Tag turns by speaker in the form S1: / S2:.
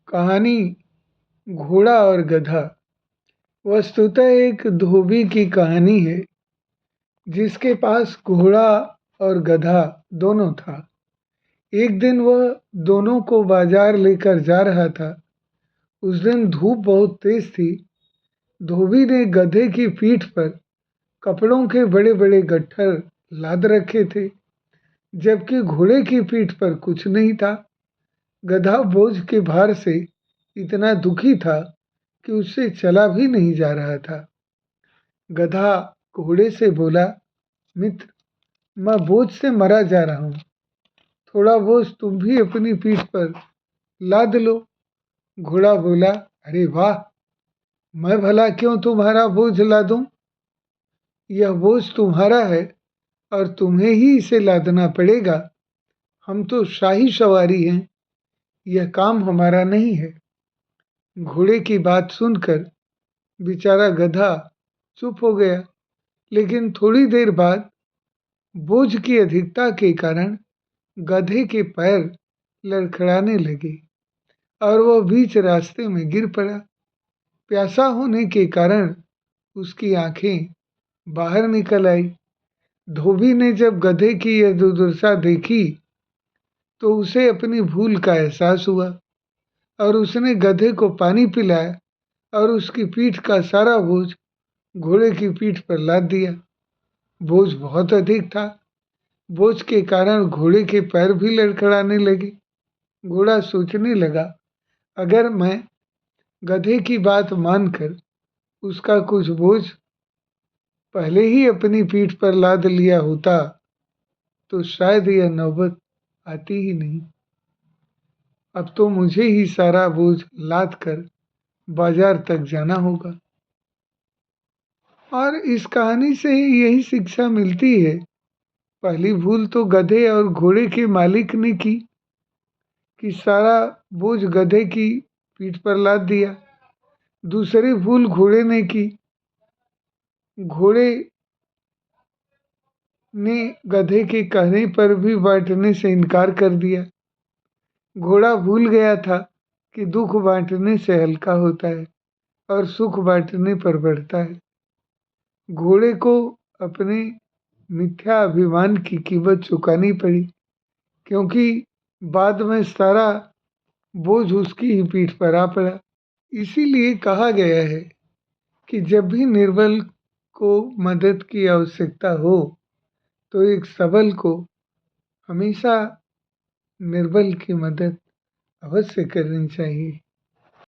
S1: कहानी घोड़ा और गधा। वस्तुतः एक धोबी की कहानी है जिसके पास घोड़ा और गधा दोनों था। एक दिन वह दोनों को बाजार लेकर जा रहा था। उस दिन धूप बहुत तेज थी। धोबी ने गधे की पीठ पर कपड़ों के बड़े बड़े गट्ठर लाद रखे थे, जबकि घोड़े की पीठ पर कुछ नहीं था। गधा बोझ के भार से इतना दुखी था कि उससे चला भी नहीं जा रहा था। गधा घोड़े से बोला, मित्र, मैं बोझ से मरा जा रहा हूँ, थोड़ा बोझ तुम भी अपनी पीठ पर लाद लो। घोड़ा बोला, अरे वाह, मैं भला क्यों तुम्हारा बोझ लादूं? यह बोझ तुम्हारा है और तुम्हें ही इसे लादना पड़ेगा। हम तो शाही सवारी हैं, यह काम हमारा नहीं है। घोड़े की बात सुनकर बेचारा गधा चुप हो गया, लेकिन थोड़ी देर बाद बोझ की अधिकता के कारण गधे के पैर लड़खड़ाने लगे और वह बीच रास्ते में गिर पड़ा। प्यासा होने के कारण उसकी आंखें बाहर निकल आई। धोबी ने जब गधे की यह दुर्दशा देखी तो उसे अपनी भूल का एहसास हुआ और उसने गधे को पानी पिलाया और उसकी पीठ का सारा बोझ घोड़े की पीठ पर लाद दिया। बोझ बहुत अधिक था। बोझ के कारण घोड़े के पैर भी लड़खड़ाने लगे। घोड़ा सोचने लगा, अगर मैं गधे की बात मानकर उसका कुछ बोझ पहले ही अपनी पीठ पर लाद लिया होता तो शायद यह नौबत आती ही नहीं। अब तो मुझे ही सारा बोझ लाद कर बाजार तक जाना होगा। और इस कहानी से यही शिक्षा मिलती है, पहली भूल तो गधे और घोड़े के मालिक ने की कि सारा बोझ गधे की पीठ पर लाद दिया। दूसरी भूल घोड़े ने की, घोड़े ने गधे के कहने पर भी बांटने से इनकार कर दिया। घोड़ा भूल गया था कि दुख बांटने से हल्का होता है और सुख बांटने पर बढ़ता है। घोड़े को अपने मिथ्या अभिमान की कीमत चुकानी पड़ी, क्योंकि बाद में सारा बोझ उसकी ही पीठ पर आ पड़ा। इसीलिए कहा गया है कि जब भी निर्बल को मदद की आवश्यकता हो तो एक सबल को हमेशा निर्बल की मदद अवश्य करनी चाहिए।